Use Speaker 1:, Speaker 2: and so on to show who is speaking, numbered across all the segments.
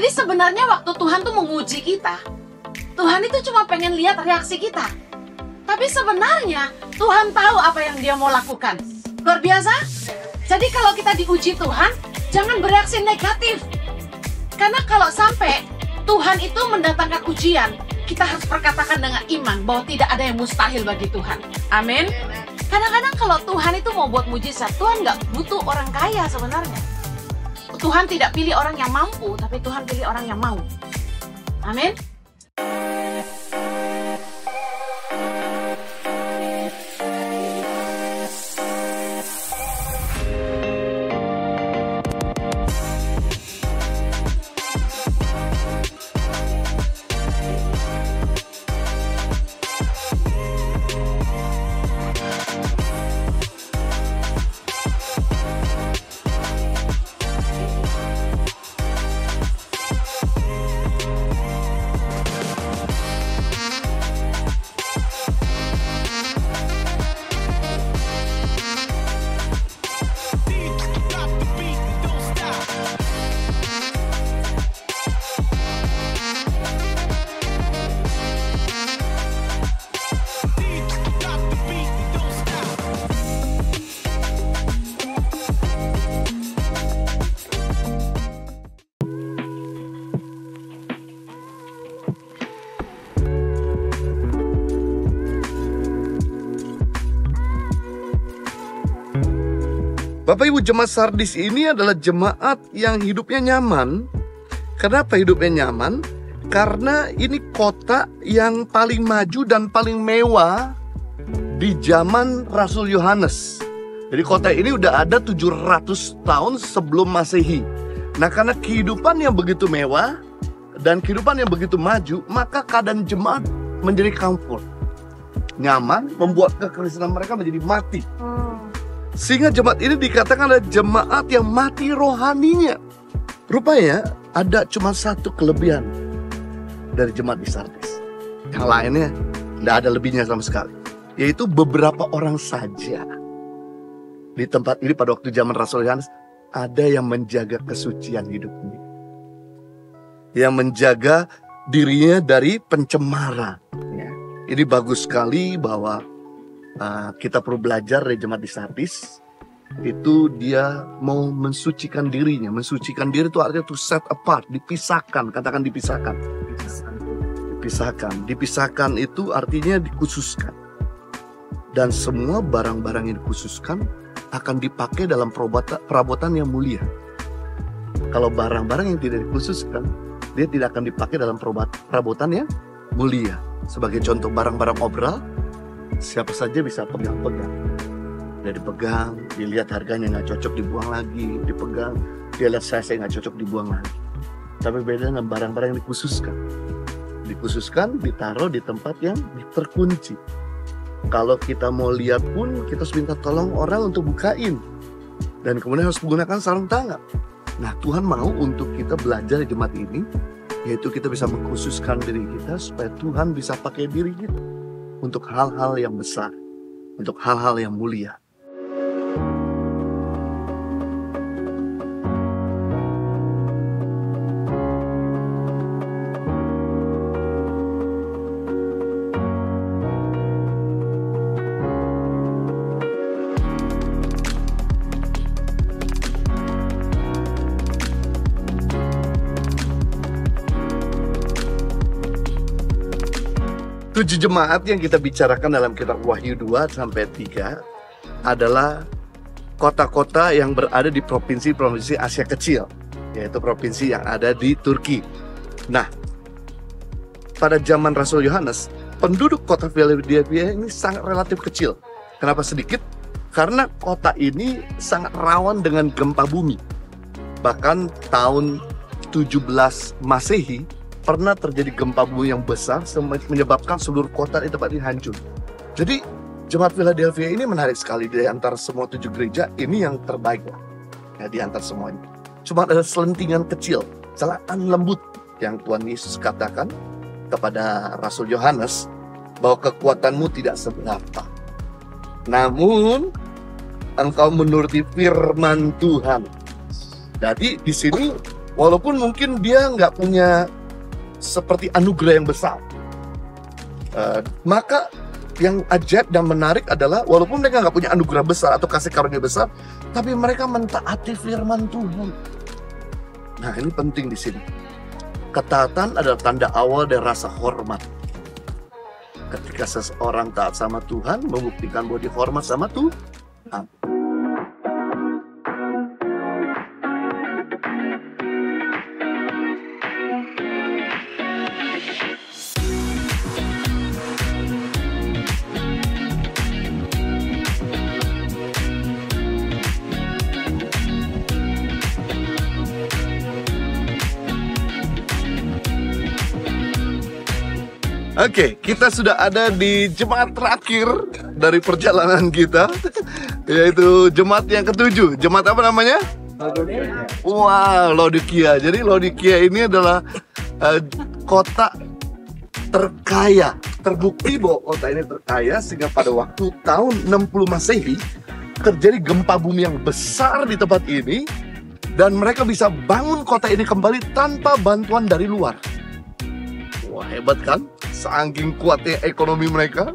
Speaker 1: Jadi sebenarnya waktu Tuhan tuh menguji kita, Tuhan itu cuma pengen lihat reaksi kita. Tapi sebenarnya Tuhan tahu apa yang Dia mau lakukan. Luar biasa. Jadi kalau kita diuji Tuhan, jangan bereaksi negatif. Karena kalau sampai Tuhan itu mendatangkan ujian, kita harus perkatakan dengan iman bahwa tidak ada yang mustahil bagi Tuhan. Amin. Kadang-kadang kalau Tuhan itu mau buat mujizat, Tuhan nggak butuh orang kaya sebenarnya. Tuhan tidak pilih orang yang mampu, tapi Tuhan pilih orang yang mau. Amin.
Speaker 2: Bapak Ibu, jemaat Sardis ini adalah jemaat yang hidupnya nyaman. Kenapa hidupnya nyaman? Karena ini kota yang paling maju dan paling mewah di zaman Rasul Yohanes. Jadi kota ini udah ada 700 tahun sebelum Masehi. Nah, karena kehidupan yang begitu mewah dan kehidupan yang begitu maju, maka keadaan jemaat menjadi comfort. Nyaman, membuat kekristenan mereka menjadi mati. Sehingga jemaat ini dikatakan adalah jemaat yang mati rohaninya. Rupanya ada cuma satu kelebihan dari jemaat di Sardis. Yang lainnya tidak ada lebihnya sama sekali. Yaitu beberapa orang saja. Di tempat ini pada waktu zaman Rasul Yohanes, ada yang menjaga kesucian hidupnya. Yang menjaga dirinya dari pencemaran. Ini bagus sekali bahwa kita perlu belajar dari jemaat di Sardis. Itu dia mau mensucikan dirinya. Mensucikan diri itu artinya to set apart, dipisahkan. Katakan dipisahkan. Dipisahkan itu artinya dikhususkan. Dan semua barang-barang yang dikhususkan akan dipakai dalam perabotan yang mulia. Kalau barang-barang yang tidak dikhususkan, dia tidak akan dipakai dalam perabotan yang mulia. Sebagai contoh, barang-barang obral, siapa saja bisa pegang-pegang. Dia dipegang, dilihat harganya nggak cocok, dibuang lagi. Dipegang, dia lihat size nggak cocok, dibuang lagi. Tapi beda dengan barang-barang yang dikhususkan. Dikhususkan, ditaruh di tempat yang terkunci. Kalau kita mau lihat pun, kita harus minta tolong orang untuk bukain. Dan kemudian harus menggunakan sarung tangan. Nah, Tuhan mau untuk kita belajar di jemaat ini, yaitu kita bisa mengkhususkan diri kita supaya Tuhan bisa pakai diri kita untuk hal-hal yang besar, untuk hal-hal yang mulia. Tujuh jemaat yang kita bicarakan dalam kitab Wahyu 2-3 adalah kota-kota yang berada di provinsi-provinsi Asia Kecil, yaitu provinsi yang ada di Turki. Nah, pada zaman Rasul Yohanes, penduduk kota Philadelphia ini sangat relatif kecil. Kenapa sedikit? Karena kota ini sangat rawan dengan gempa bumi. Bahkan tahun 17 Masehi, pernah terjadi gempa bumi yang besar menyebabkan seluruh kota di tempat ini hancur. Jadi jemaat Philadelphia ini menarik sekali. Di antara semua 7 gereja, ini yang terbaik lah, ya, di antara semuanya. Cuma ada selentingan kecil, celaan lembut yang Tuhan Yesus katakan kepada Rasul Yohanes bahwa kekuatanmu tidak seberapa, namun engkau menuruti firman Tuhan. Jadi di sini Walaupun mungkin dia nggak punya seperti anugerah yang besar. Maka yang ajaib dan menarik adalah walaupun mereka nggak punya anugerah besar atau kasih karunia besar, tapi mereka mentaati firman Tuhan. Nah, ini penting di sini. Ketaatan adalah tanda awal dari rasa hormat. Ketika seseorang taat sama Tuhan, membuktikan bahwa dia hormat sama Tuhan. Oke, kita sudah ada di jemaat terakhir dari perjalanan kita, yaitu jemaat yang ketujuh. Jemaat apa namanya? Wow, Laodikia. Jadi Laodikia ini adalah kota terkaya. Terbukti bahwa kota ini terkaya sehingga pada waktu tahun 60 Masehi terjadi gempa bumi yang besar di tempat ini, dan mereka bisa bangun kota ini kembali tanpa bantuan dari luar. Wah, hebat kan? Saking kuatnya ekonomi mereka,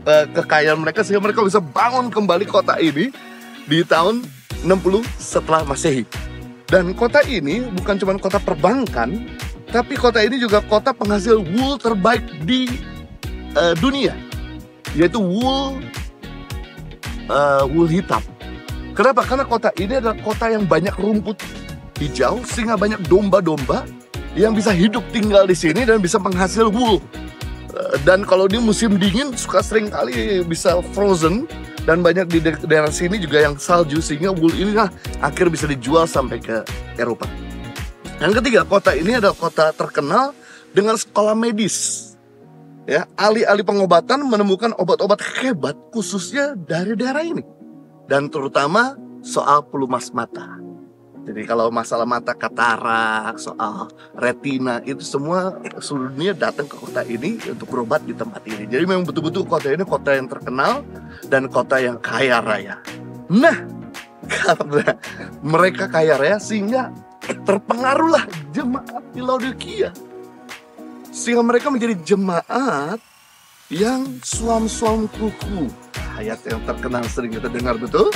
Speaker 2: kekayaan mereka, sehingga mereka bisa bangun kembali kota ini di tahun 60 setelah Masehi. Dan kota ini bukan cuma kota perbankan, tapi kota ini juga kota penghasil wool terbaik di dunia, yaitu wool hitam. Kenapa? Karena kota ini adalah kota yang banyak rumput hijau, sehingga banyak domba-domba yang bisa hidup tinggal di sini dan bisa menghasil wool. Dan kalau di musim dingin suka sering kali bisa frozen, dan banyak di daerah sini juga yang salju, sehingga wool ini lah akhirnya bisa dijual sampai ke Eropa. Yang ketiga, kota ini adalah kota terkenal dengan sekolah medis. Ya, ahli-ahli pengobatan menemukan obat-obat hebat khususnya dari daerah ini, dan terutama soal pelumas mata. Jadi kalau masalah mata, katarak, soal retina, itu semua seluruh dunia datang ke kota ini untuk berobat di tempat ini. Jadi memang betul-betul kota ini kota yang terkenal dan kota yang kaya raya. Nah, karena mereka kaya raya sehingga terpengaruhlah jemaat di Laodikia. Sehingga mereka menjadi jemaat yang suam-suam kuku. Ayat yang terkenal sering kita dengar, betul?